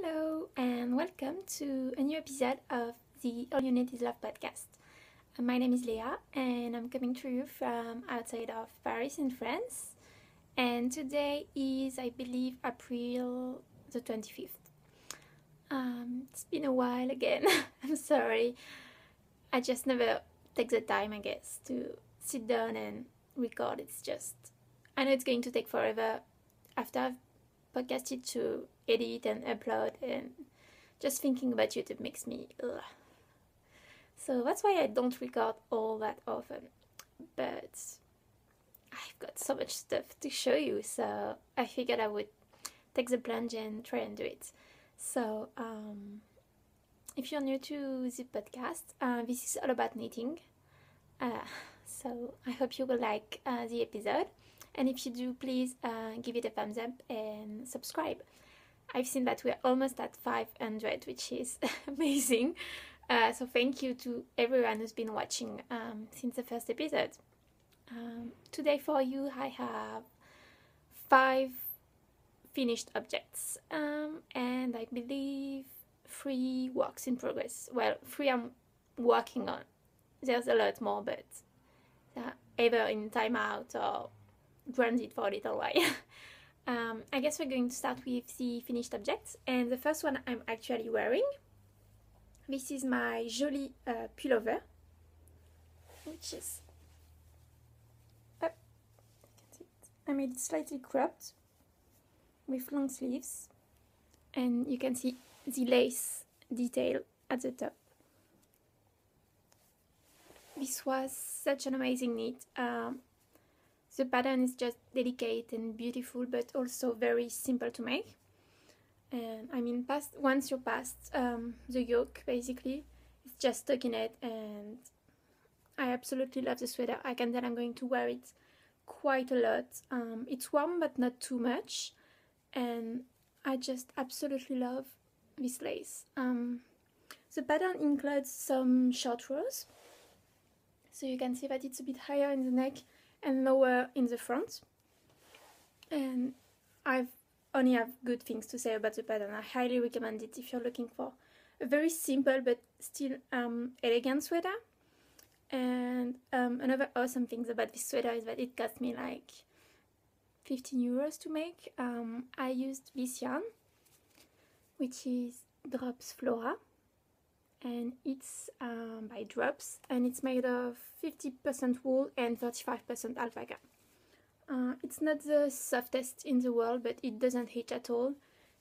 Hello and welcome to a new episode of the All You Need Is Love podcast. My name is Leah and I'm coming to you from outside of Paris in France. And today is, I believe, April the 25th. It's been a while again. I'm sorry. I just never take the time, I guess, to sit down and record. I know it's going to take forever after I've podcasted to edit and upload, and just thinking about YouTube makes me ugh. So that's why I don't record all that often, but I've got so much stuff to show you, so I figured I would take the plunge and try and do it. So if you're new to the podcast, this is all about knitting, so I hope you will like the episode. And if you do, please give it a thumbs up and subscribe. I've seen that we're almost at 500, which is amazing. So thank you to everyone who's been watching since the first episode. Today for you, I have 5 finished objects. And I believe 3 works in progress. Well, 3 I'm working on. There's a lot more, but either in timeout or branded for a little while. I guess we're going to start with the finished objects, and the first one I'm actually wearing. This is my Jolie pullover, which is I made it slightly cropped with long sleeves, and you can see the lace detail at the top. This was such an amazing knit. The pattern is just delicate and beautiful, but also very simple to make. And I mean, once you're past the yoke, basically, it's just stuck in it, and I absolutely love the sweater. I can tell I'm going to wear it quite a lot. It's warm, but not too much, and I just absolutely love this lace. The pattern includes some short rows, so you can see that it's a bit higher in the neck and lower in the front, and I've only have good things to say about the pattern. I highly recommend it if you're looking for a very simple but still elegant sweater. And another awesome thing about this sweater is that it cost me like 15 euros to make. I used this yarn, which is Drops Flora, and it's by Drops, and it's made of 50% wool and 35% alpaca. It's not the softest in the world, but it doesn't hitch at all,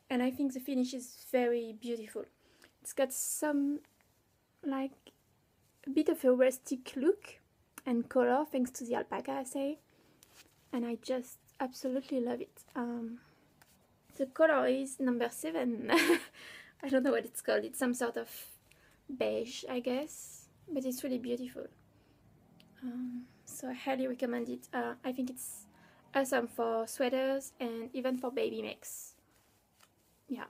and I think the finish is very beautiful. It's got some, like, a bit of a rustic look and color thanks to the alpaca, I say, and I just absolutely love it. The color is number 7. I don't know what it's called. It's some sort of beige, I guess, but it's really beautiful. So I highly recommend it. I think it's awesome for sweaters and even for baby makes. Yeah,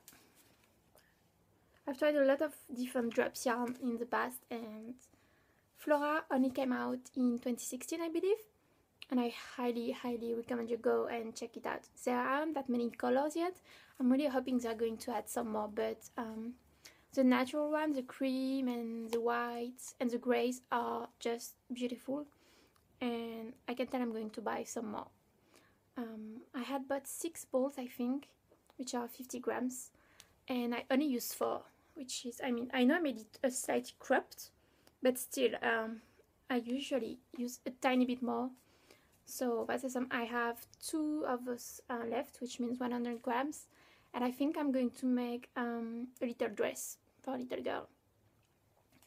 I've tried a lot of different Drops yarn in the past, and Flora only came out in 2016, I believe, and I highly recommend you go and check it out. There aren't that many colors yet. I'm really hoping they're going to add some more, but the natural ones, the cream and the whites and the greys, are just beautiful, and I can tell I'm going to buy some more. I had bought 6 balls, I think, which are 50 grams, and I only used 4, which is, I mean, I know I made it a slightly cropped, but still, I usually use a tiny bit more. So that's awesome. I have 2 of those left, which means 100 grams, and I think I'm going to make a little dress for a little girl.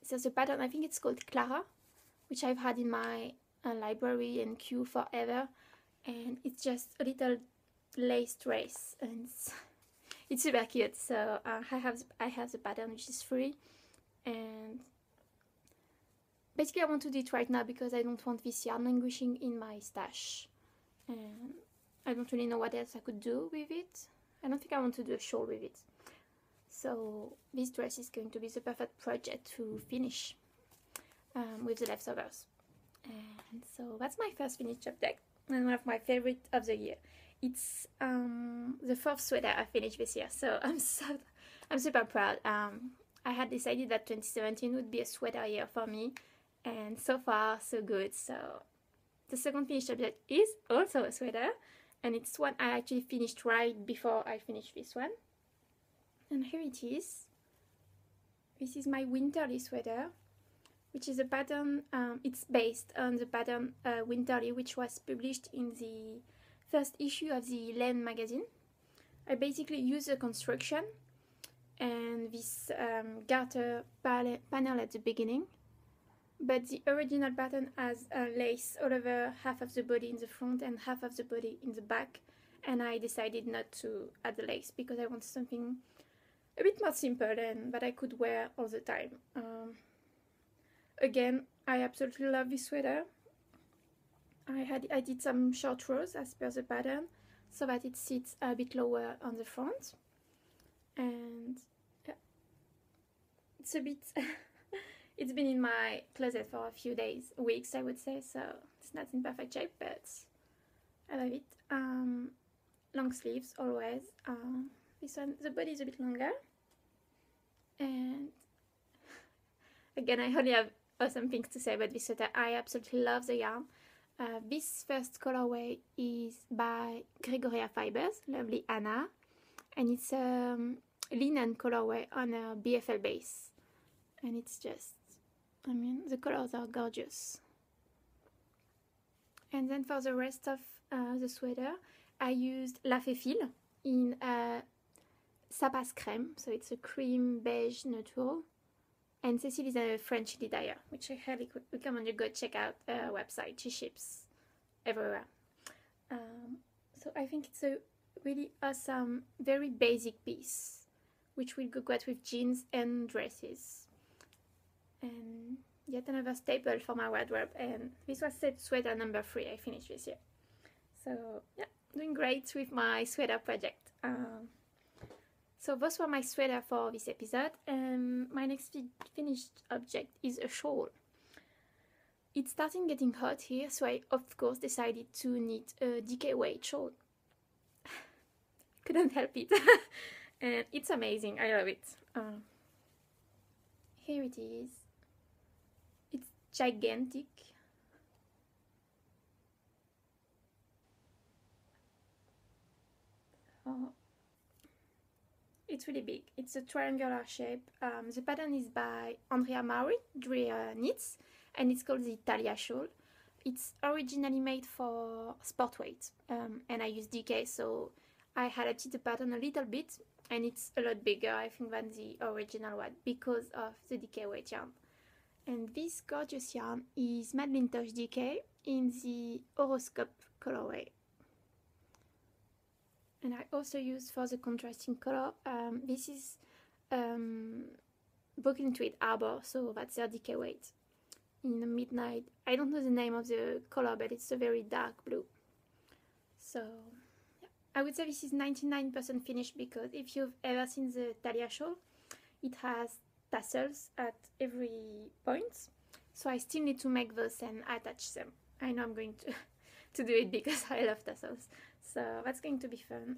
So the pattern, I think it's called Clara, which I've had in my library and queue forever, and it's just a little lace dress, and it's super cute. So I have the pattern, which is free, and basically I want to do it right now because I don't want this yarn languishing in my stash, and I don't really know what else I could do with it. I don't think I want to do a shawl with it. So this dress is going to be the perfect project to finish with the leftovers. And so that's my first finished object, and one of my favorite of the year. it's the fourth sweater I finished this year, so I'm super proud. I had decided that 2017 would be a sweater year for me, and so far so good. So the second finished object is also a sweater, and it's one I actually finished right before I finished this one. And here it is. This is my winterly sweater, which is a pattern, it's based on the pattern Winterly, which was published in the first issue of the Laine magazine. I basically use the construction and this garter panel at the beginning, but the original pattern has lace all over half of the body in the front and half of the body in the back, and I decided not to add the lace because I want something a bit more simple and that I could wear all the time. Again, I absolutely love this sweater. I did some short rows as per the pattern so that it sits a bit lower on the front, and yeah, it's a bit it's been in my closet for a few weeks I would say, so it's not in perfect shape, but I love it. Long sleeves always. This one, the body is a bit longer, and again, I only have awesome things to say about this sweater. I absolutely love the yarn. This first colorway is by Gregoria Fibers, lovely Anna, and it's a linen colorway on a BFL base, and it's just, I mean, the colors are gorgeous. And then for the rest of the sweater, I used La Fée-Fil in Sapas Crème, so it's a cream beige neutral. And Cécile is a French dyer, which I highly recommend you go check out her website. She ships everywhere. So I think it's a really awesome, very basic piece, which will go great with jeans and dresses. And yet another staple for my wardrobe. And this was sweater number 3 I finished this year. So yeah, doing great with my sweater project. So those were my sweater for this episode, and my next finished object is a shawl. It's starting getting hot here, so I of course decided to knit a DK weight shawl. Couldn't help it. And it's amazing, I love it. Here it is. It's gigantic. It's really big. It's a triangular shape. The pattern is by Andrea Maury, Drea Knits, and it's called the Italia shawl. It's originally made for sport weight, and I use DK, so I adapted the pattern a little bit, and it's a lot bigger, I think, than the original one because of the DK weight yarn. And this gorgeous yarn is Madeline Tosh DK in the Horoscope colorway. And I also use for the contrasting color, this is Brooklyn Tweed Arbor, so that's their DK weight in the midnight. I don't know the name of the color, but it's a very dark blue. So yeah, I would say this is 99% finished, because if you've ever seen the Thalia shawl, it has tassels at every point. So I still need to make those and attach them. I know I'm going to do it because I love tassels. So that's going to be fun.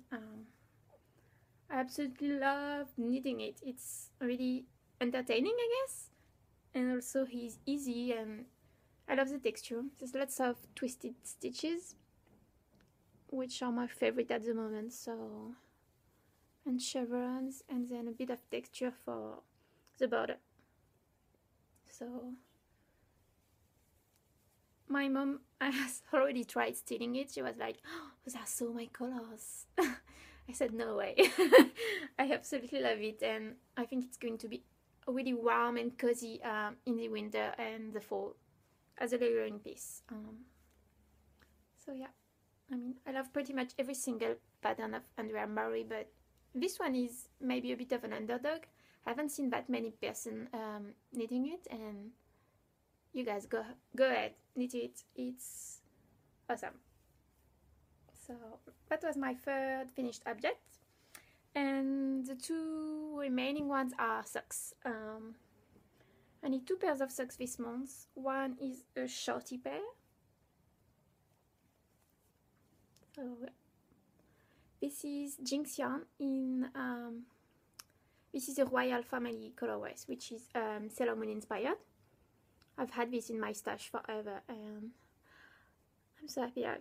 I absolutely love knitting it. It's really entertaining, I guess. And also he's easy, and I love the texture. There's lots of twisted stitches, which are my favorite at the moment. So, and chevrons, and then a bit of texture for the border. So my mom has already tried stealing it. She was like, "Oh, those are so my colors." I said, no way. I absolutely love it, and I think it's going to be really warm and cozy in the winter and the fall as a layering piece. So yeah, I mean, I love pretty much every single pattern of Andrea Maury, but this one is maybe a bit of an underdog. I haven't seen that many person knitting it, and you guys go ahead, knit it. It's awesome. So that was my third finished object, and the two remaining ones are socks. I need 2 pairs of socks this month. One is a shorty pair. So This is Jinx yarn in, this is a Royal Family colorways, which is Sailor Moon inspired. I've had this in my stash forever, and I'm so happy I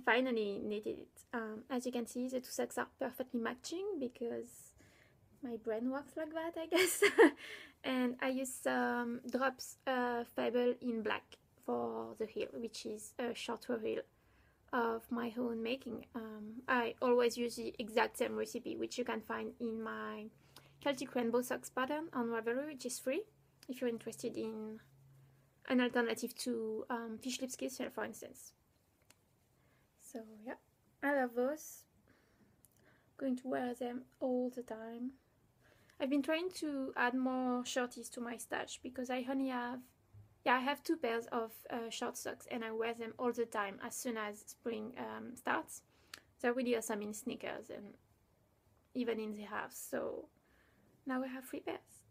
finally knitted it. As you can see, the two socks are perfectly matching because my brain works like that, I guess. And I used some drops Fable in black for the heel, which is a shorter heel of my own making. I always use the exact same recipe, which you can find in my Celtic Rainbow socks pattern on Ravelry, which is free if you're interested in an alternative to fish lip skills, for instance. So yeah, I love those. Going to wear them all the time. I've been trying to add more shorties to my stash because I only have, I have 2 pairs of short socks and I wear them all the time as soon as spring starts. They're really awesome in sneakers and even in the house. So now I have 3 pairs.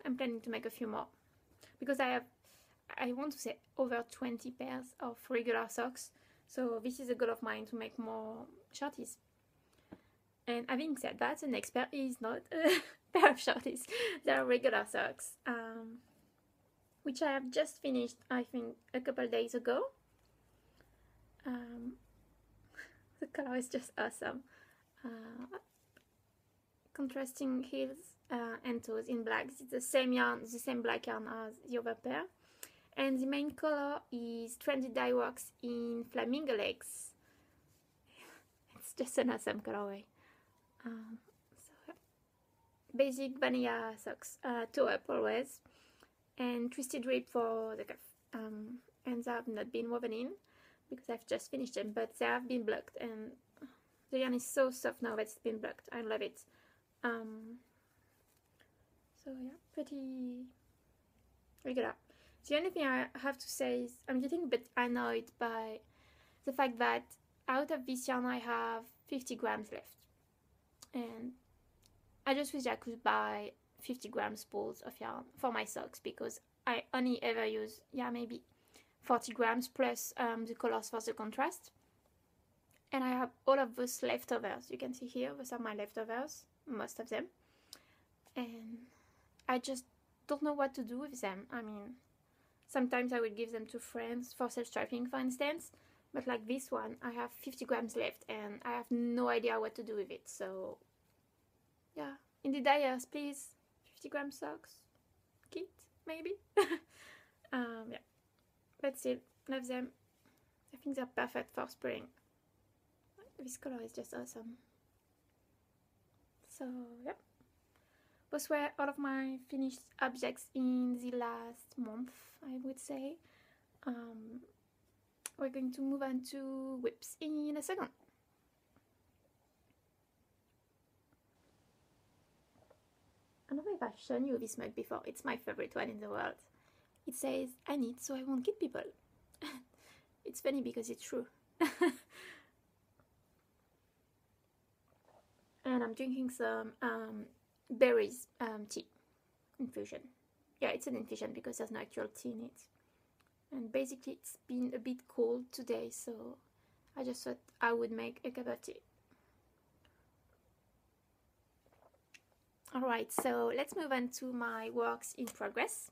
I'm planning to make a few more because I want to say over 20 pairs of regular socks. So this is a goal of mine, to make more shorties. And having said that, the next pair is not a pair of shorties. They are regular socks, which I have just finished, I think, a couple days ago. The color is just awesome. Contrasting heels and toes in black. It's the same yarn, the same black yarn as the other pair. And the main color is Trendy Dye Works in Flamingo Legs. It's just an awesome colorway. So basic vanilla socks, toe up always, and twisted rib for the cuff. And they have not been woven in because I've just finished them, but they have been blocked, and the yarn is so soft now that it's been blocked. I love it. So yeah, pretty regular. The only thing I have to say is I'm getting a bit annoyed by the fact that out of this yarn I have 50 grams left. And I just wish I could buy 50 grams balls of yarn for my socks because I only ever use, maybe 40 grams plus the colors for the contrast. And I have all of those leftovers. You can see here, those are my leftovers, most of them. And I just don't know what to do with them. I mean, sometimes I would give them to friends for self-striping, for instance. But like this one, I have 50 grams left and I have no idea what to do with it. So yeah, in the dyers, please, 50 gram socks kit, maybe. Yeah, but still, love them. I think they're perfect for spring. This color is just awesome. So yeah, those were all of my finished objects in the last month, I would say. We're going to move on to whips in a second. I don't know if I've shown you this mug before. It's my favorite one in the world. It says, I knit so I won't kid people. It's funny because it's true. And I'm drinking some berries tea infusion. Yeah, it's an infusion because there's no actual tea in it. And basically it's been a bit cold today, so I just thought I would make a cup of tea. Alright, so let's move on to my works in progress.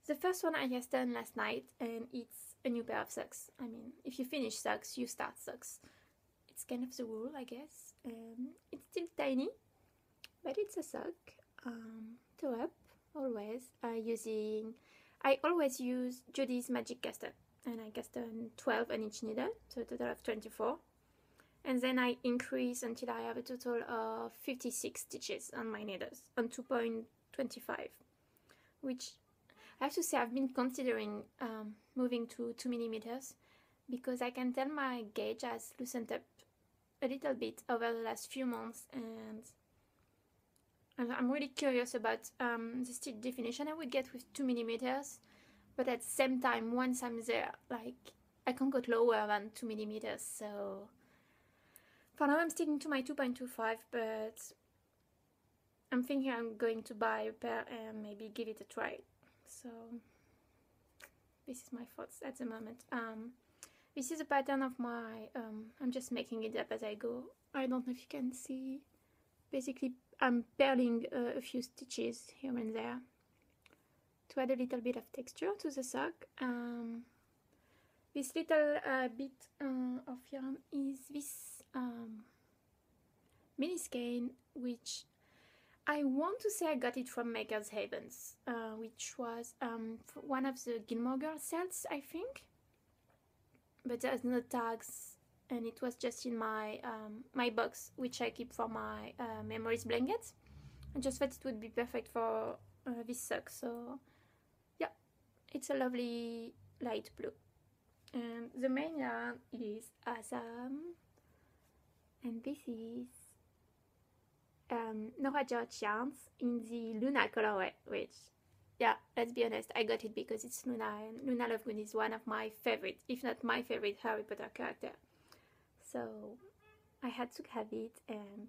The first one I just done last night, and it's a new pair of socks. I mean, if you finish socks, you start socks. It's kind of the rule, I guess. It's still tiny, but it's a sock. Toe up, always, I always use Judy's Magic Caster, and I cast on 12 on each needle, so a total of 24. And then I increase until I have a total of 56 stitches on my needles, on 2.25, which I have to say I've been considering moving to 2mm, because I can tell my gauge has loosened up a little bit over the last few months, and I'm really curious about the stitch definition I would get with 2mm, but at the same time, once I'm there, like, I can't go lower than 2mm, so for now I'm sticking to my 2.25, but I'm thinking I'm going to buy a pair and maybe give it a try. So this is my thoughts at the moment. This is a pattern of my, I'm just making it up as I go, I don't know if you can see. Basically, I'm purling a few stitches here and there to add a little bit of texture to the sock. This little bit of yarn is this mini skein, which I want to say I got it from Maker's Havens, which was one of the Gilmore Girls sales, I think. But there's no tags, and it was just in my my box, which I keep for my memories blanket. I just thought it would be perfect for this sock. So yeah, it's a lovely light blue. And the main yarn is Asam, and this is Nora George yarns in the Luna colorway, which, yeah, let's be honest, I got it because it's Luna, and Luna Lovegood is one of my favorite, if not my favorite, Harry Potter character. So I had to have it, and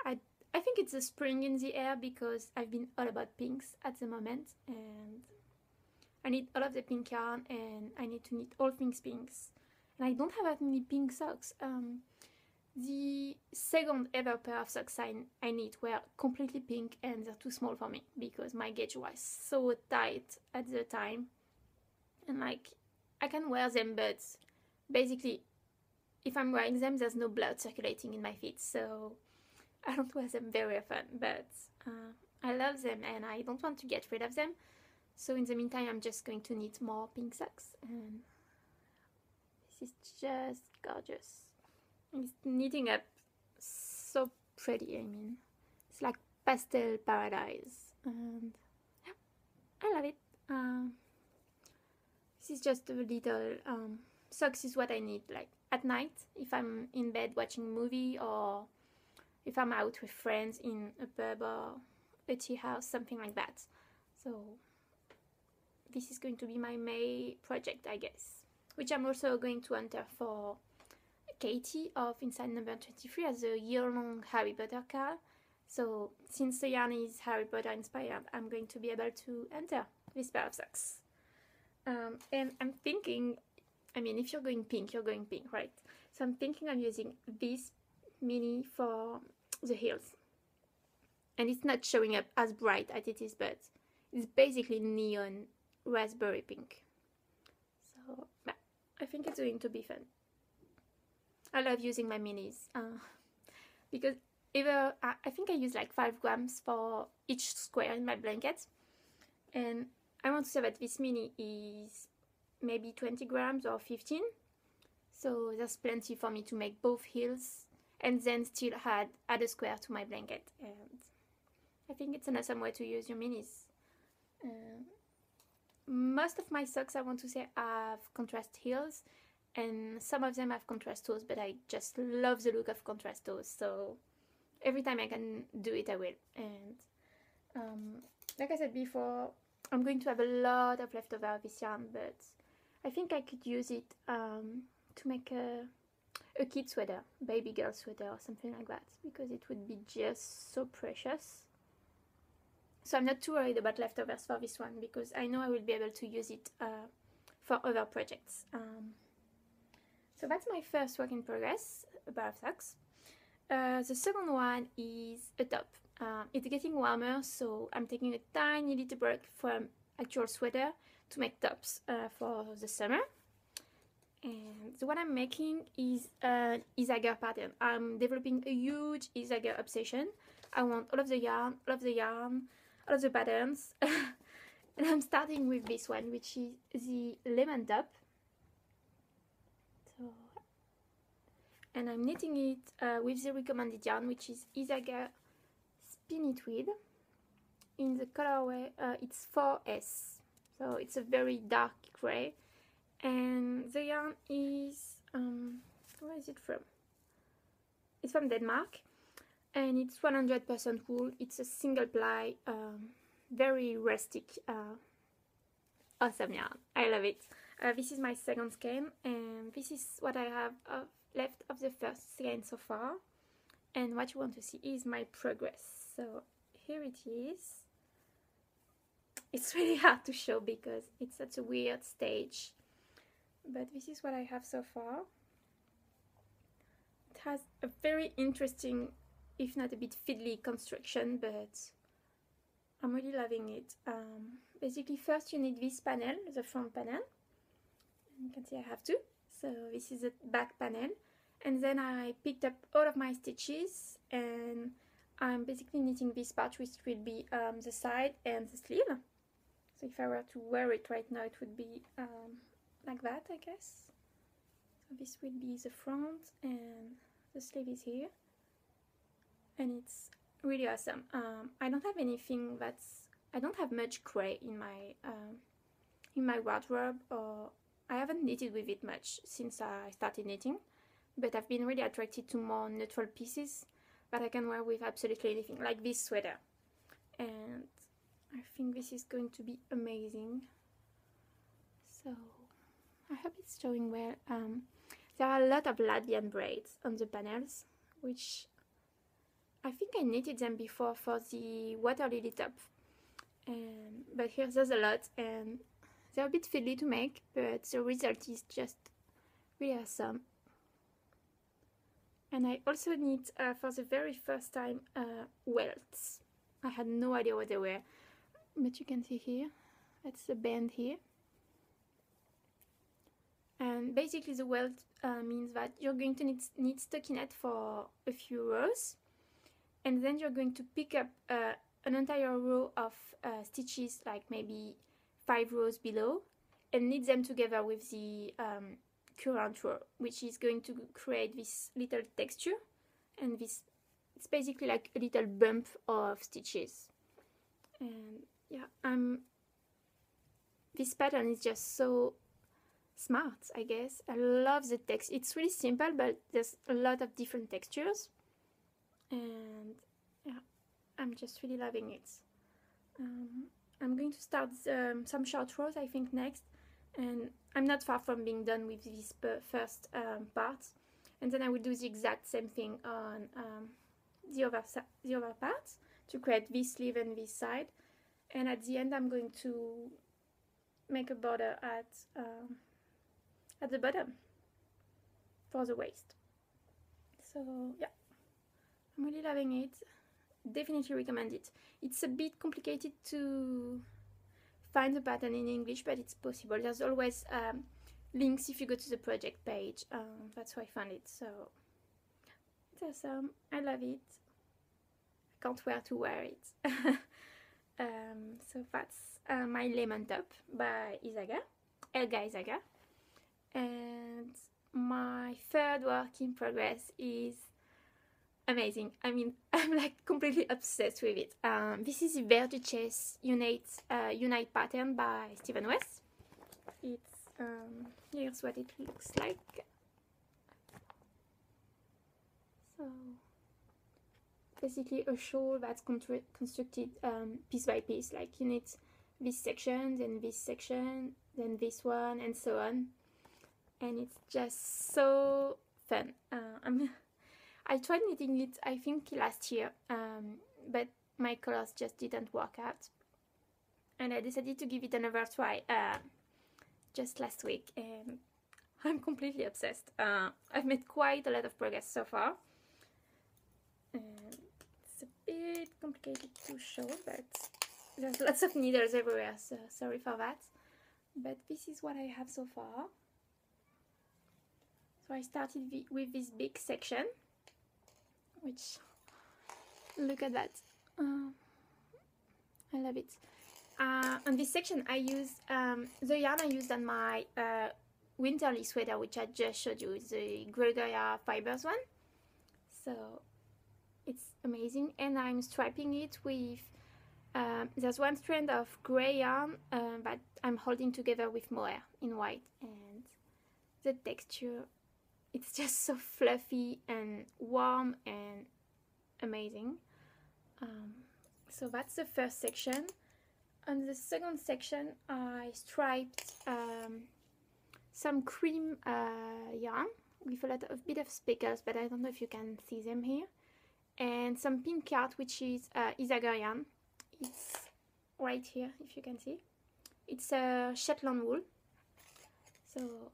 I think it's the spring in the air because I've been all about pinks at the moment, and I need all of the pink yarn, and I need to knit all things pinks. And I don't have that many pink socks. The second ever pair of socks I knit were completely pink, and they're too small for me because my gauge was so tight at the time. And like, I can wear them, but basically, if I'm wearing them, there's no blood circulating in my feet, so I don't wear them very often. But I love them, and I don't want to get rid of them. So in the meantime, I'm just going to knit more pink socks, and this is just gorgeous. It's knitting up so pretty. I mean, it's like pastel paradise, and yeah, I love it. This is just a little socks is what I need like at night if I'm in bed watching a movie, or if I'm out with friends in a pub or a tea house, something like that. So this is going to be my May project, I guess, which I'm also going to enter for Katie of Inside Number 23 as a year-long Harry Potter card. So since the yarn is Harry Potter inspired, I'm going to be able to enter this pair of socks. And I'm thinking, I mean, if you're going pink, right? So I'm thinking of using this mini for the heels. And it's not showing up as bright as it is, but it's basically neon raspberry pink. So I think it's going to be fun. I love using my minis because I think I use like 5 grams for each square in my blanket, and I want to say that this mini is maybe 20 grams or 15, so there's plenty for me to make both heels and then still add a square to my blanket. And I think it's an awesome way to use your minis. Most of my socks, I want to say, have contrast heels, and some of them have contrast toes, but I just love the look of contrast toes, so every time I can do it, I will. And like I said before, I'm going to have a lot of leftover of this yarn, but I think I could use it to make a kid sweater, baby girl sweater or something like that, because it would be just so precious. So I'm not too worried about leftovers for this one, because I know I will be able to use it for other projects. So that's my first work in progress, a pair of socks. The second one is a top. It's getting warmer, so I'm taking a tiny little break from actual sweater to make tops for the summer. And the one I'm making is an Isager pattern. I'm developing a huge Isager obsession. I want all of the yarn, all of the patterns. And I'm starting with this one, which is the lemon top. So, and I'm knitting it with the recommended yarn, which is Isager Spin It With. In the colorway, it's 4S. So it's a very dark gray. And the yarn is, where is it from? It's from Denmark, and it's 100% wool. It's a single ply, very rustic, awesome yarn. I love it. This is my second skein, and this is what I have left of the first skein so far. And what you want to see is my progress. So here it is. It's really hard to show because it's such a weird stage. But this is what I have so far. It has a very interesting, if not a bit fiddly construction, but I'm really loving it. Basically, first you need this panel, the front panel. You can see I have two. So this is the back panel. And then I picked up all of my stitches, and I'm basically knitting this part, which will be the side and the sleeve. So if I were to wear it right now, it would be like that, I guess. So this will be the front, and the sleeve is here. And it's really awesome. I don't have anything I don't have much gray in my wardrobe, or I haven't knitted with it much since I started knitting, but I've been really attracted to more neutral pieces that I can wear with absolutely anything, like this sweater. And I think this is going to be amazing. So I hope it's showing well. There are a lot of Latvian braids on the panels, which I think I knitted them before for the water lily top. But here there's a lot, and they're a bit fiddly to make, but the result is just really awesome. And I also knit for the very first time welts. I had no idea what they were, but you can see here, that's the band here. And basically the welt means that you're going to knit stockinette for a few rows, and then you're going to pick up an entire row of stitches, like maybe 5 rows below, and knit them together with the current row, which is going to create this little texture, and it's basically like a little bump of stitches. And yeah, this pattern is just so smart, I guess. I love the text. It's really simple, but there's a lot of different textures, and yeah, I'm just really loving it. I'm going to start some short rows, I think, next, and I'm not far from being done with this first part, and then I will do the exact same thing on the other parts to create this sleeve and this side, and at the end I'm going to make a border at the bottom for the waist. So yeah, I'm really loving it. Definitely recommend it. It's a bit complicated to find the pattern in English, but it's possible. There's always links if you go to the project page. That's how I found it. So it's awesome. I love it. I can't wait to wear it. So that's my lemon top by Izaga, Elga Izaga. And my third work in progress is amazing. I mean, I'm like completely obsessed with it. This is the Verduchesse Unite pattern by Stephen West. It's here's what it looks like. So basically a shawl that's constructed piece by piece. Like you need this section, then this section, then this one, and so on. And it's just so fun. I tried knitting it, I think, last year, but my colors just didn't work out, and I decided to give it another try just last week, and I'm completely obsessed. I've made quite a lot of progress so far, and it's a bit complicated to show, but there's lots of needles everywhere, so sorry for that, but this is what I have so far. So I started with this big section, which, look at that, I love it. On this section I used the yarn I used on my winterly sweater, which I just showed you, the Gregoria Fibers one. So it's amazing, and I'm striping it with there's one strand of grey yarn that I'm holding together with mohair in white, and the texture, it's just so fluffy and warm and amazing. So that's the first section. On the second section I striped some cream yarn with a bit of speckles, but I don't know if you can see them here, and some pink yarn, which is Izaga yarn. It's right here, if you can see. It's a Shetland wool, so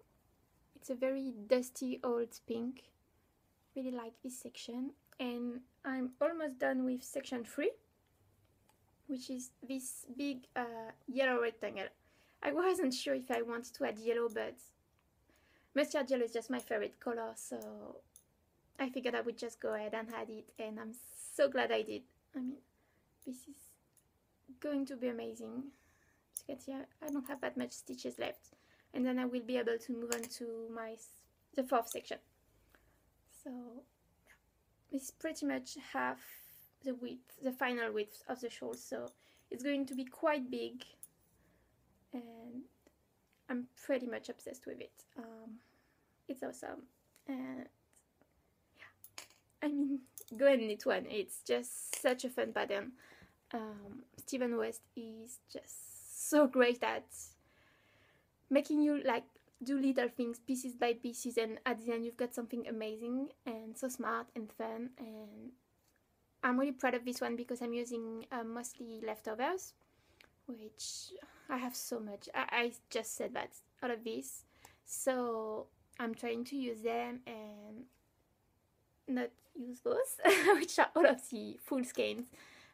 it's a very dusty old pink, really like this section, and I'm almost done with section 3, which is this big yellow rectangle. I wasn't sure if I wanted to add yellow, but mustard yellow is just my favorite color, so I figured I would just go ahead and add it, and I'm so glad I did. I mean, this is going to be amazing. As you can see, I don't have that much stitches left, and then I will be able to move on to the 4th section. So this is pretty much half the width, the final width of the shawl, so it's going to be quite big, and I'm pretty much obsessed with it. It's awesome, and yeah, I mean, go and knit one. It's just such a fun pattern. Stephen West is just so great at making you like do little things pieces by pieces, and at the end you've got something amazing and so smart and fun. And I'm really proud of this one because I'm using mostly leftovers, which I have so much. I just said that out of this, so I'm trying to use them and not use those, which are all of the full skeins,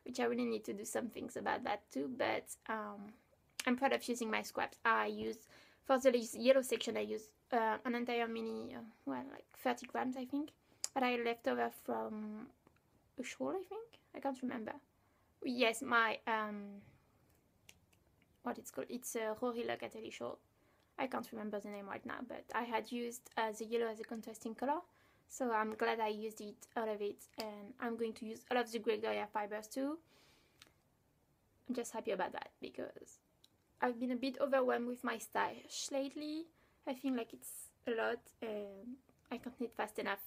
which I really need to do some things about that too. But I'm proud of using my scraps. I use, for the yellow section, I use an entire mini, well, like 30 grams I think, that I left over from a shawl, I think. I can't remember. Yes, my what it's called. It's a Rory Locatelli shawl. I can't remember the name right now, but I had used the yellow as a contrasting color, so I'm glad I used it, all of it, and I'm going to use all of the Gregoria fibers too. I'm just happy about that because I've been a bit overwhelmed with my stash lately. I think like it's a lot and I can't knit fast enough.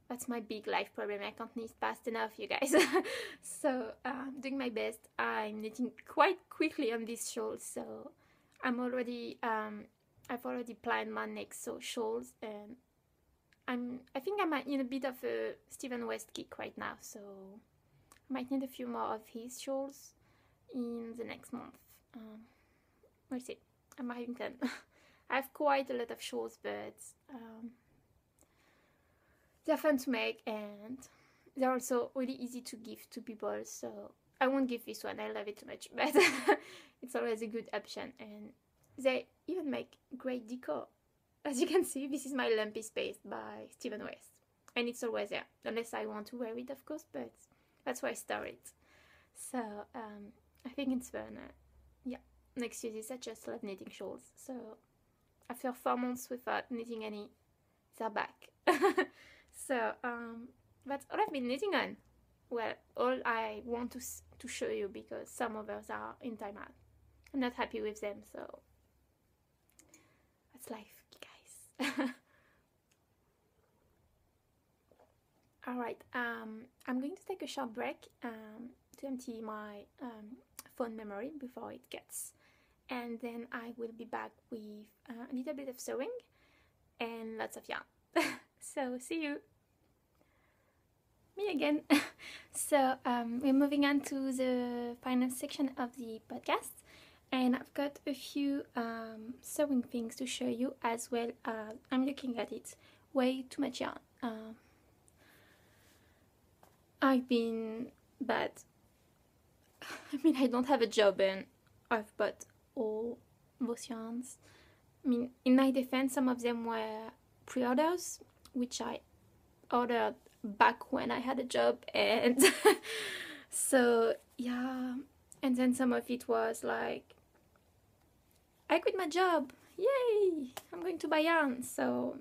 That's my big life problem. I can't knit fast enough, you guys. So I'm doing my best. I'm knitting quite quickly on this shawl, so I'm already I've already planned my next shawls, and I think I'm in a bit of a Stephen West kick right now, so I might need a few more of his shawls in the next month. We'll see. I'm having fun. I have quite a lot of shawls, but they're fun to make, and they're also really easy to give to people, so I won't give this one. I love it too much, but it's always a good option, and they even make great decor. As you can see, this is my lumpy space by Stephen West, and it's always there, unless I want to wear it, of course, but that's why I store it. So I think it's fun. Yeah, next to this, I just love knitting shawls, so after 4 months without knitting any, they're back. So that's all I've been knitting on. Well, all I want to show you, because some others are in timeout. I'm not happy with them, so that's life, guys. Alright, I'm going to take a short break to empty my phone memory before it gets, and then I will be back with a little bit of sewing and lots of yarn. So see you. Me again. So we're moving on to the final section of the podcast, and I've got a few sewing things to show you as well. I'm looking at it, way too much yarn. I've been bad. I mean, I don't have a job and I've bought all those yarns. I mean, in my defense, some of them were pre-orders, which I ordered back when I had a job, and so yeah. And then some of it was like, I quit my job, yay, I'm going to buy yarn. So,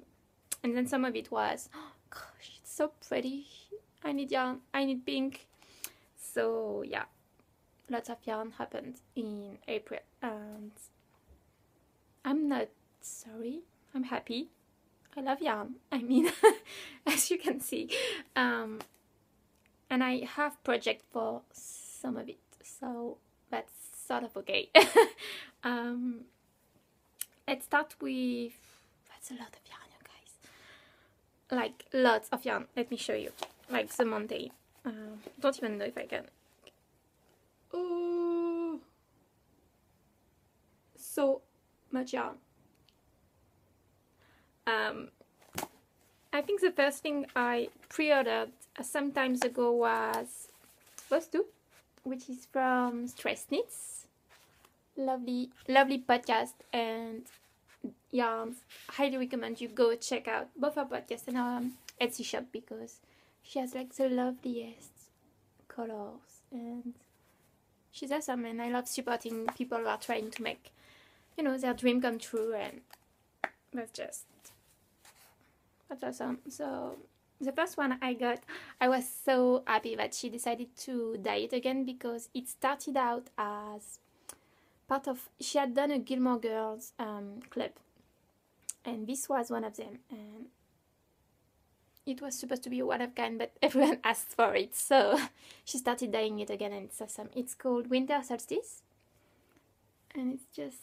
and then some of it was, oh gosh, it's so pretty, I need yarn, I need pink. So yeah, lots of yarn happened in April, and I'm not sorry, I'm happy. I love yarn, I mean, as you can see. And I have project for some of it, so that's sort of okay. Let's start with, that's a lot of yarn, you guys. Like, lots of yarn. Let me show you. Like the mountain. Don't even know if I can. Oh, so much yarn. I think the first thing I pre-ordered some times ago was two, which is from Stress Knits. Lovely, lovely podcast and yarns. Highly recommend you go check out both her podcasts and her Etsy shop because she has like the loveliest colors and she's awesome. And I love supporting people who are trying to make, their dream come true, and that's awesome. So the first one I got, I was so happy that she decided to dye it again because it started out as part of, she had done a Gilmore Girls club, and this was one of them, and it was supposed to be one of kind, but everyone asked for it, so she started dyeing it again, and it's awesome. It's called Winter Solstice, and it's just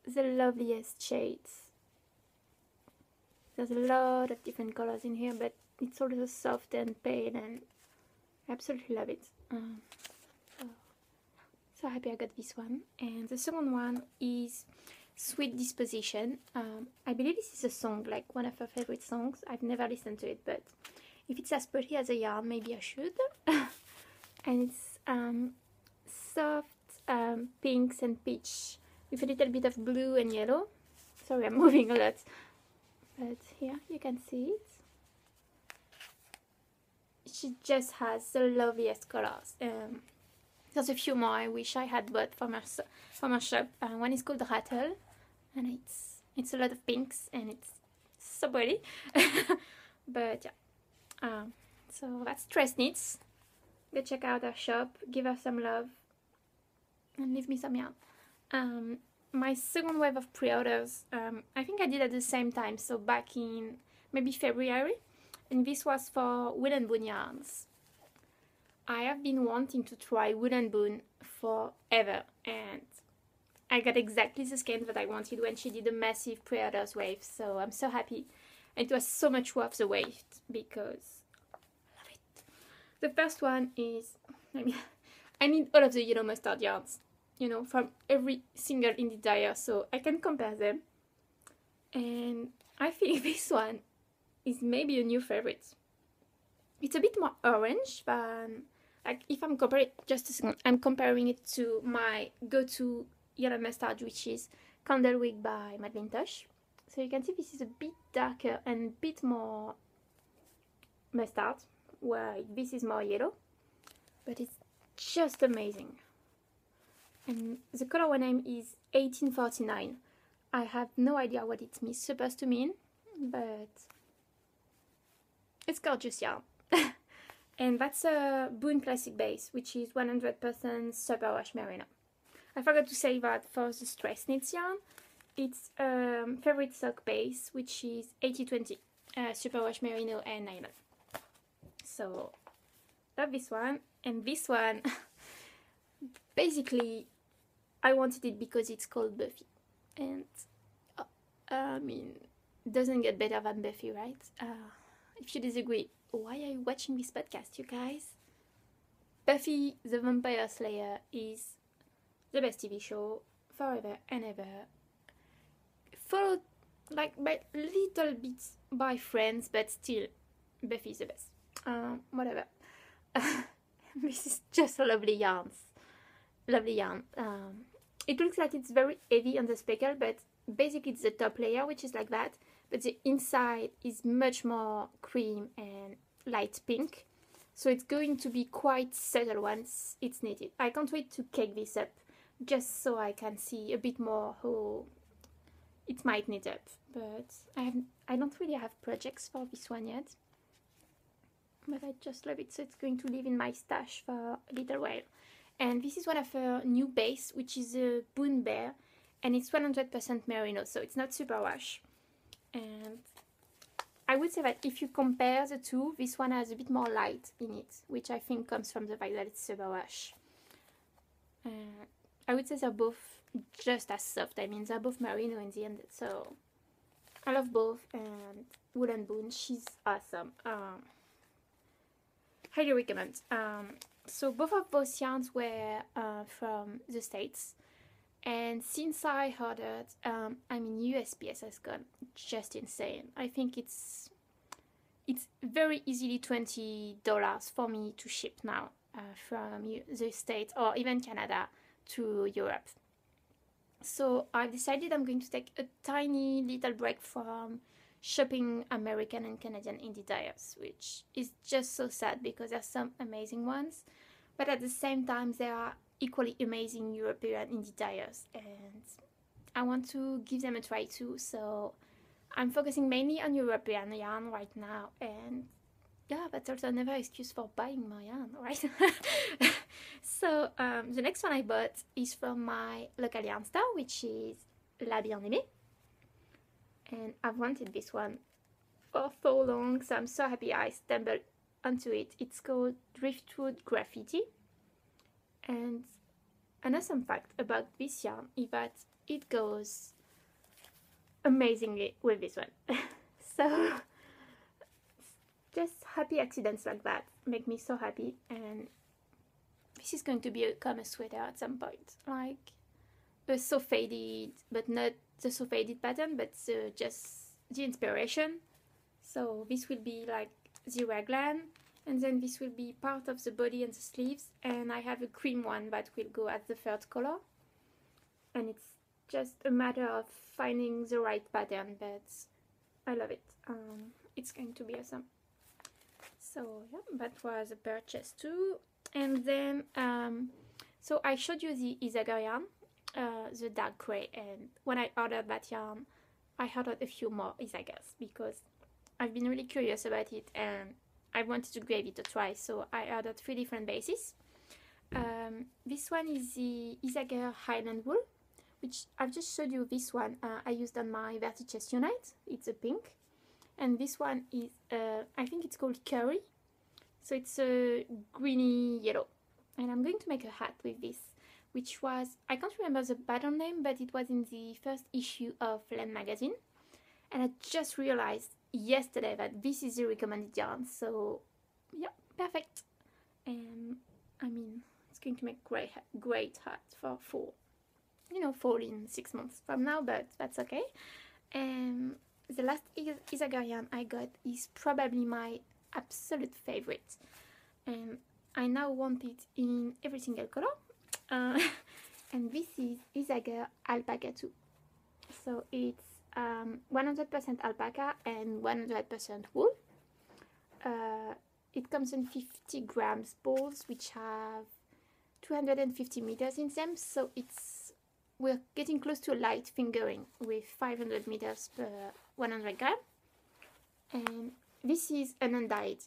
the loveliest shades. There's a lot of different colors in here, but it's also soft and pale, and I absolutely love it. So happy I got this one. And the second one is Sweet Disposition. I believe this is a song, like one of her favorite songs. I've never listened to it, but if it's as pretty as a yarn, maybe I should. And it's soft pinks and peach with a little bit of blue and yellow. Sorry, I'm moving a lot. But here you can see it. She just has the loveliest colors. There's a few more I wish I had bought from her shop. One is called Rattle, and it's a lot of pinks, and it's so pretty. But yeah, so that's Stress Knits. Go check out her shop, give her some love, and leave me some yarn. My second wave of pre-orders, I think I did at the same time, so back in maybe February, and this was for Wool and Boon yarns. I have been wanting to try Wool and Boon forever, and I got exactly the skeins that I wanted when she did a massive pre-orders wave, so I'm so happy. And it was so much worth the wait because I love it. The first one is, I need all of the yellow mustard yarns, from every single indie dyer, so I can compare them. And I think this one is maybe a new favorite. It's a bit more orange than, like, if I'm comparing, just a second, I'm comparing it to my go-to yellow mustard, which is Candlewick by Madeline Tosh. So you can see this is a bit darker and a bit more mustard, where this is more yellow, but it's just amazing. And the color name is 1849. I have no idea what it's supposed to mean, but it's gorgeous yarn. And that's a Boon Classic base, which is 100% superwash merino. I forgot to say that for the Stress Knits yarn, it's favorite sock base, which is 80/20 superwash merino and nylon. So love this one, and this one basically I wanted it because it's called Buffy, and doesn't get better than Buffy, right? If you disagree, why are you watching this podcast, you guys? Buffy the Vampire Slayer is the best TV show forever and ever. Followed like by little bits by Friends, but still Buffy is the best. Whatever. This is just lovely yarns. Lovely yarn. It looks like it's very heavy on the speckle, but basically it's the top layer which is like that, but the inside is much more cream and light pink, so it's going to be quite subtle once it's knitted. I can't wait to cake this up just so I can see a bit more how it might knit up, but I don't really have projects for this one yet, but I just love it, so it's going to live in my stash for a little while. And this is one of her new base, which is a Boon Bear, and it's 100% merino, so it's not superwash. And I would say that if you compare the two, this one has a bit more light in it, which I think comes from the fact that it's superwash. I would say they're both just as soft. They're both merino in the end, so I love both. And Wool and Boon, she's awesome. Highly recommend. So both of those yarns were from the States. And since I ordered, USPS has gone just insane. I think it's it's very easily $20 for me to ship now from the States or even Canada to Europe. So I've decided I'm going to take a tiny little break from shopping American and Canadian indie tires, which is just so sad because there's some amazing ones, but at the same time there are equally amazing European indie tires, and I want to give them a try too. So I'm focusing mainly on European yarn right now, and yeah, that's also never excuse for buying my yarn, right? So the next one I bought is from my local yarn store, which is La Bien-Aimée, and I've wanted this one for so long, so I'm so happy I stumbled onto it. It's called Driftwood Graffiti, and an awesome fact about this yarn is that it goes amazingly with this one. So just happy accidents like that make me so happy, and this is going to become a sweater at some point, like a so faded, but not the so faded pattern, but just the inspiration. So this will be like the raglan, and then this will be part of the body and the sleeves, and I have a cream one that will go as the third color, and it's just a matter of finding the right pattern, but I love it. It's going to be awesome. So yeah, that was a purchase too. And then so I showed you the Isager yarn, the dark gray, and when I ordered that yarn I ordered a few more Isagers because I've been really curious about it and I wanted to give it a try, so I ordered 3 different bases. This one is the Isager Highland Wool, which I've just showed you. This one I used on my Vertices Unite, it's a pink, and this one is I think it's called Curry, so it's a greeny yellow, and I'm going to make a hat with this, which was, I can't remember the pattern name, but it was in the first issue of Len magazine, and I just realized yesterday that this is the recommended yarn, so yeah, perfect. And I mean, it's going to make great hat for fall, you know, fall in 6 months from now, but that's okay. And the last Isager yarn I got is probably my absolute favorite, and I now want it in every single color. And this is Isager Alpaca 2. So it's 100% alpaca and 100% wool. It comes in 50 grams balls, which have 250 meters in them. So we're getting close to a light fingering with 500 meters per 100 gram. And this is an undyed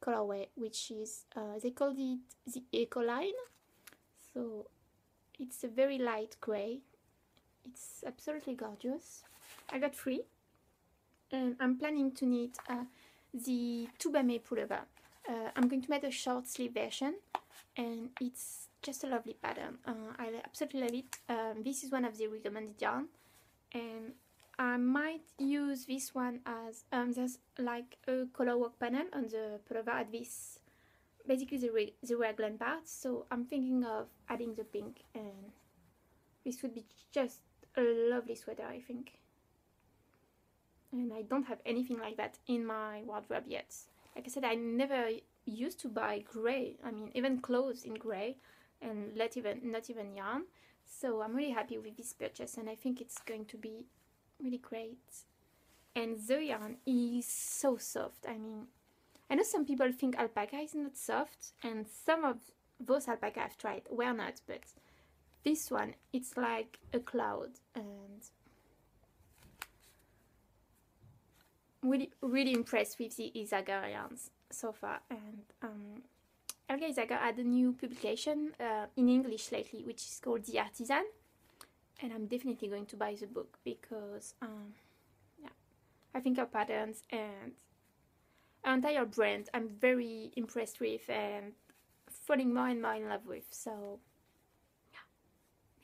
colorway, which is, they called it the Eco Line. So it's a very light gray. It's absolutely gorgeous. I got 3, and I'm planning to knit the Tubame pullover. I'm going to make a short sleeve version, and it's just a lovely pattern. I absolutely love it. This is one of the recommended yarn, and I might use this one as there's like a color work panel on the pullover at this, basically the raglan part, so I'm thinking of adding the pink, and this would be just a lovely sweater, I think. And I don't have anything like that in my wardrobe yet. Like I said, I never used to buy grey, I mean even clothes in grey, and not even yarn. So I'm really happy with this purchase, and I think it's going to be really great. And the yarn is so soft. I mean, I know some people think alpaca is not soft, and some of those alpaca I've tried were not, but this one, it's like a cloud, and really impressed with the Isager yarns so far. And Helga Isager had a new publication in English lately, which is called The Artisan, and I'm definitely going to buy the book because yeah, I think her patterns and her entire brand I'm very impressed with and falling more and more in love with. So yeah,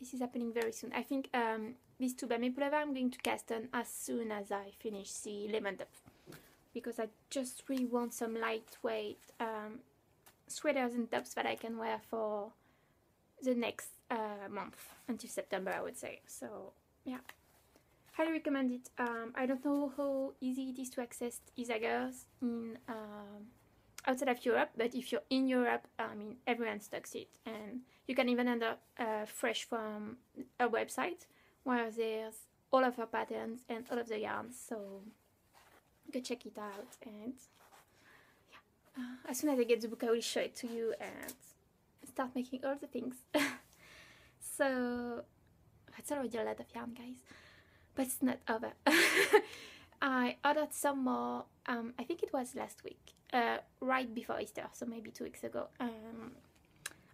this is happening very soon. I think this Tubame pullover I'm going to cast on as soon as I finish the Lemon Top, because I just really want some lightweight sweaters and tops that I can wear for the next month until September, I would say. So yeah, highly recommend it. I don't know how easy it is to access Isagers in outside of Europe, but if you're in Europe, I mean, everyone stocks it, and you can even end up fresh from a website where there's all of her patterns and all of the yarns, so go check it out. And as soon as I get the book, I will show it to you and start making all the things. So that's already a lot of yarn, guys, but it's not over. I ordered some more, I think it was last week, right before Easter, so maybe 2 weeks ago.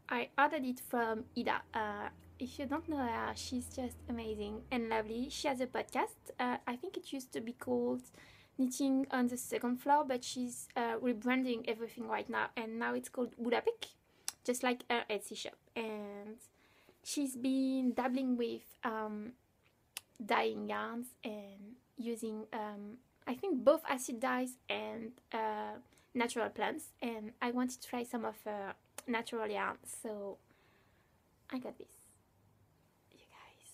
I ordered it from Ida. If you don't know her, she's just amazing and lovely. She has a podcast. I think it used to be called Knitting on the Second Floor, but she's rebranding everything right now, and now it's called Woolapic, just like her Etsy shop. And she's been dabbling with dyeing yarns and using, I think, both acid dyes and natural plants, and I wanted to try some of her natural yarns, so I got this. You guys,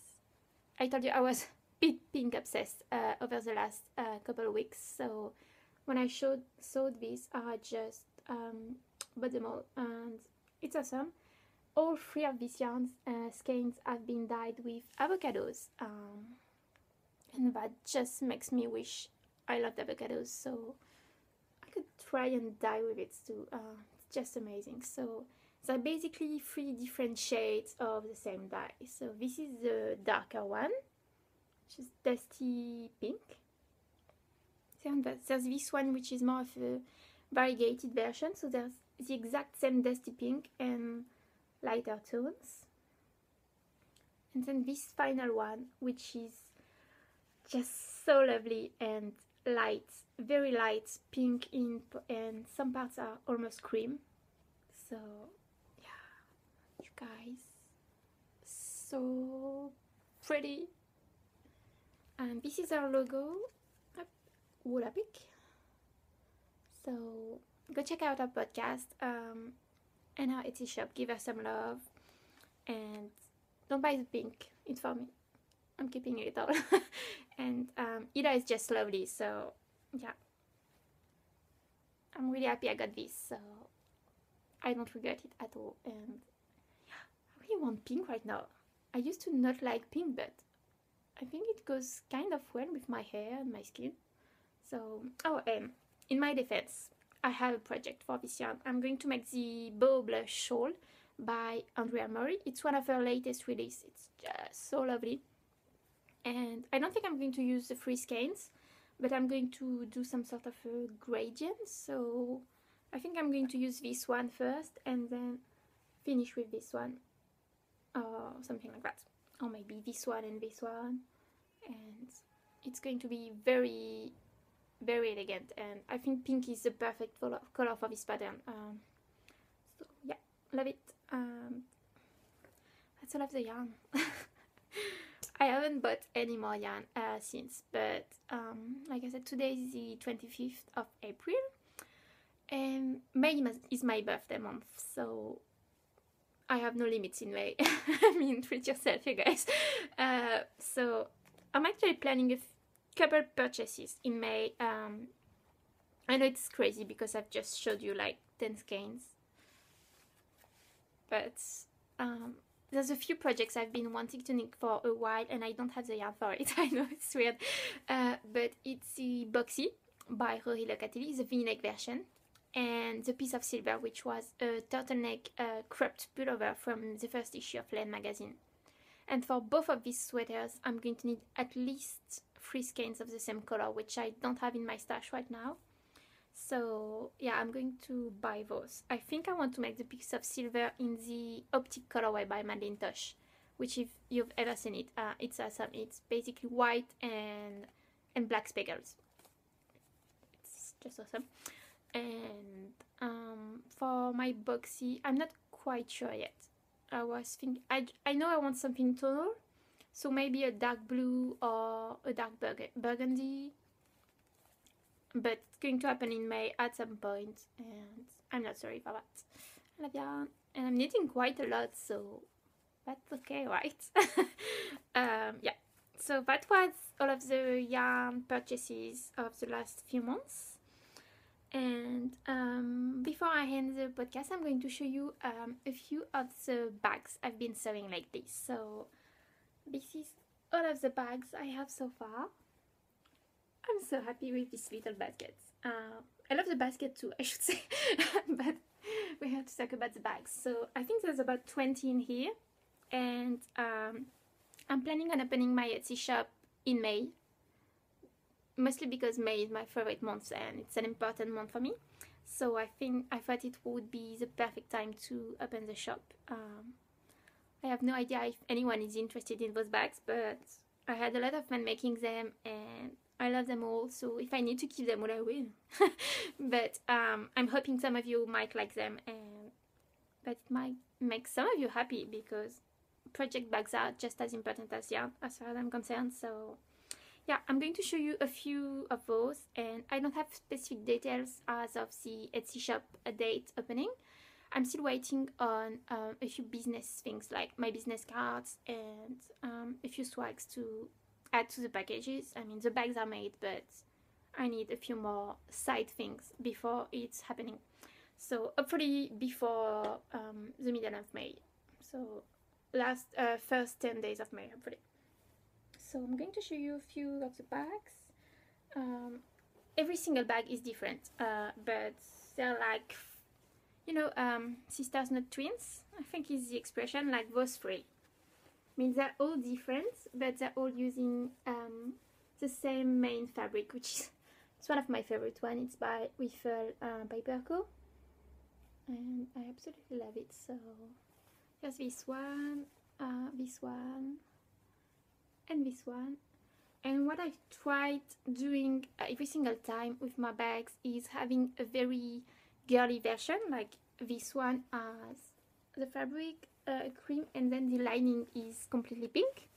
I told you I was pink obsessed over the last couple of weeks, so when I sewed this, I just bought them all, and it's awesome. All 3 of these yarns, skeins, have been dyed with avocados, and that just makes me wish I loved avocados, so I could try and dye with it too. It's just amazing. So they're basically 3 different shades of the same dye. So this is the darker one, which is dusty pink. And there's this one, which is more of a variegated version. So there's the exact same dusty pink and lighter tones. And then this final one, which is just so lovely and light, very light pink in, and some parts are almost cream. So yeah, you guys, so pretty. And this is our logo, Woolapic. So go check out our podcast and our Etsy shop. Give us some love, and don't buy the pink. It's for me. I'm keeping it all. And Ida is just lovely, so yeah, I'm really happy I got this, so I don't regret it at all. And yeah, I really want pink right now. I used to not like pink, but I think it goes kind of well with my hair and my skin. So, oh, and in my defense, I have a project for this yarn. I'm going to make the Bow Blush Shawl by Andrea Mori. It's one of her latest releases. It's just so lovely. And I don't think I'm going to use the 3 skeins, but I'm going to do some sort of a gradient. So I think I'm going to use this one first and then finish with this one, or something like that. Or maybe this one and this one. And it's going to be very, very elegant. And I think pink is the perfect color for this pattern. So yeah, love it. That's all of the yarn. I haven't bought any more yarn since, but like I said, today is the 25th of April, and May is my birthday month, so I have no limits in May. I mean, treat yourself, you guys. So I'm actually planning a couple purchases in May. I know it's crazy because I've just showed you like 10 skeins, but there's a few projects I've been wanting to knit for a while, and I don't have the yarn for it. I know it's weird, but it's the Boxy by Rory Locatelli, the V-neck version, and the Piece of Silver, which was a turtleneck cropped pullover from the first issue of Laine magazine. And for both of these sweaters, I'm going to need at least 3 skeins of the same color, which I don't have in my stash right now. So yeah, I'm going to buy those. I think I want to make the Piece of Silver in the Optic colorway by Madeleine Tosh, which if you've ever seen it, it's awesome. It's basically white and black speckles. It's just awesome. And for my Boxy, I'm not quite sure yet. I was thinking, I know I want something tonal, so maybe a dark blue or a dark burgundy. But it's going to happen in May at some point, and I'm not sorry for that. I love yarn, and I'm knitting quite a lot, so that's okay, right? Yeah, So that was all of the yarn purchases of the last few months. And before I end the podcast, I'm going to show you a few of the bags I've been sewing lately. So this is all of the bags I have so far. I'm so happy with this little basket. I love the basket too, I should say, but we have to talk about the bags. So I think there's about 20 in here, and I'm planning on opening my Etsy shop in May, mostly because May is my favorite month and it's an important month for me. So I thought it would be the perfect time to open the shop. I have no idea if anyone is interested in those bags, but I had a lot of fun making them and I love them all, so if I need to keep them all, I will. But I'm hoping some of you might like them and that it might make some of you happy, because project bags are just as important as yarn as far as I'm concerned. So yeah, I'm going to show you a few of those, and I don't have specific details as of the Etsy shop date opening. I'm still waiting on a few business things like my business cards and a few swags to add to the packages. I mean, the bags are made, but I need a few more side things before it's happening. So hopefully before the middle of May. So first 10 days of May, hopefully. So I'm going to show you a few of the bags. Every single bag is different, but they're like, sisters not twins, I think is the expression, like those three. I mean, they're all different, but they're all using the same main fabric, which is it's one of my favorite ones. It's by Riffle Paperco, and I absolutely love it. So there's this one, and this one. And what I've tried doing every single time with my bags is having a very girly version, like this one has the fabric cream and then the lining is completely pink,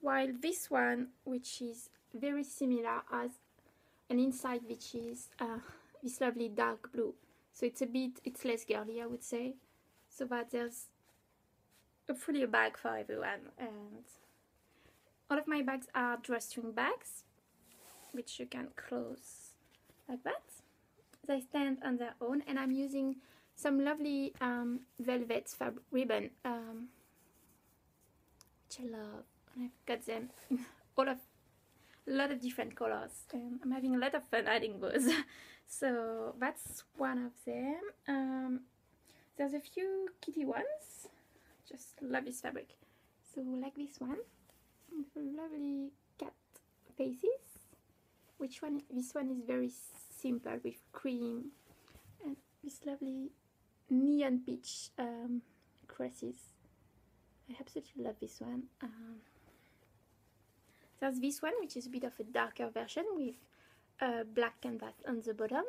while this one, which is very similar, has an inside which is this lovely dark blue. So it's less girly, I would say, so that there's hopefully a bag for everyone. And all of my bags are drawstring bags, which you can close like that. They stand on their own, and I'm using some lovely velvet ribbon, which I love. And I've got them in a lot of different colors, and I'm having a lot of fun adding those. So that's one of them. There's a few kitty ones. Just love this fabric. So like this one, with lovely cat faces. This one is very simple with cream and this lovely neon peach crosses. I absolutely love this one. There's this one, which is a bit of a darker version with black canvas on the bottom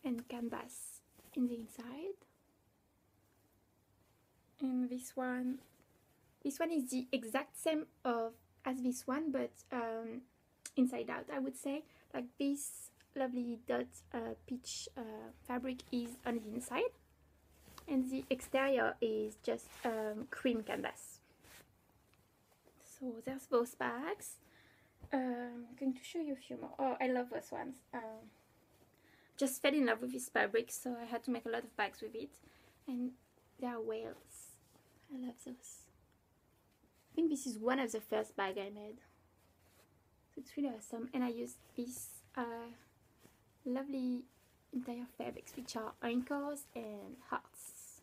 and canvas in the inside. And this one is the exact same as this one, but inside out, I would say. Like this lovely dot peach fabric is on the inside, and the exterior is just cream canvas. So there's those bags. I'm going to show you a few more. Oh, I love those ones. Just fell in love with this fabric, so I had to make a lot of bags with it, and they are whales. I love those. I think this is one of the first bags I made. So it's really awesome, and I used these lovely entire fabrics, which are anchors and hearts.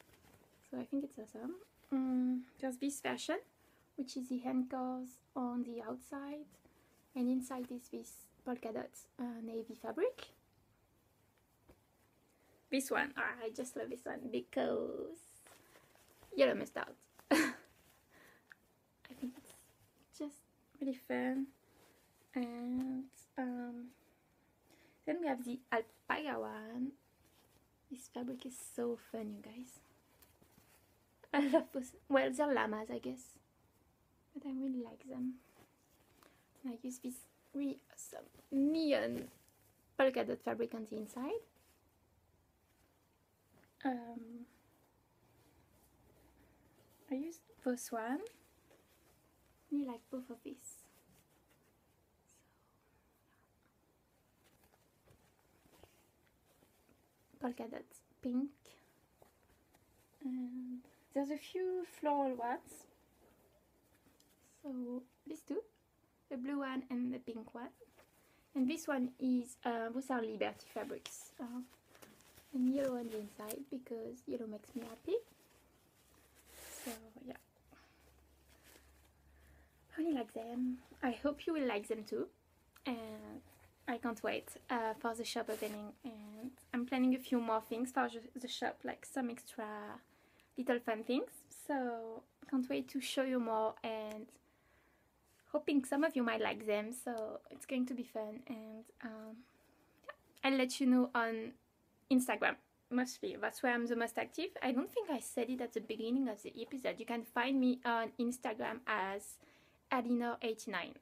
So I think it's awesome. There's this version, which is the anchors on the outside, and inside is this polka dot navy fabric. This one, I just love this one because yellow mustard. I think it's just really fun. And then we have the alpaca one. This fabric is so fun, you guys. I love those. Well, they're llamas, I guess, but I really like them. And I use this really awesome neon polka dot fabric on the inside. I used this one, really like both of these. Polka dots, pink, and there's a few floral ones. So these two, the blue one and the pink one, and this one is both are Liberty fabrics, and yellow on the inside because yellow makes me happy. So yeah, I really like them. I hope you will like them too, and I can't wait for the shop opening, and I'm planning a few more things for the shop, like some extra little fun things, so can't wait to show you more, and hoping some of you might like them, so it's going to be fun. And yeah, I'll let you know on Instagram, mostly. That's where I'm the most active. I don't think I said it at the beginning of the episode. You can find me on Instagram as Alinor89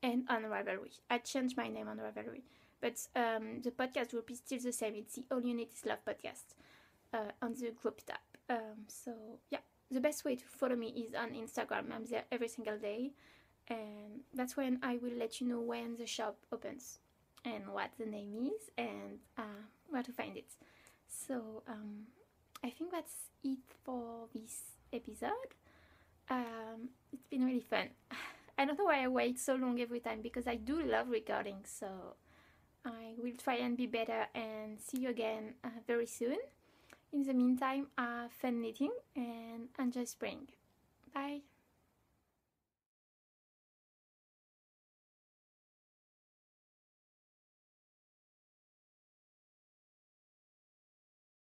and on Ravelry. I changed my name on Ravelry, but the podcast group is still the same. It's the All You Need Is Love podcast on the group tab. So yeah, the best way to follow me is on Instagram. I'm there every single day, and that's when I will let you know when the shop opens and what the name is and where to find it. So I think that's it for this episode. It's been really fun. I don't know why I wait so long every time, because I do love recording, so I will try and be better, and see you again very soon. In the meantime, fun knitting and enjoy spring. Bye!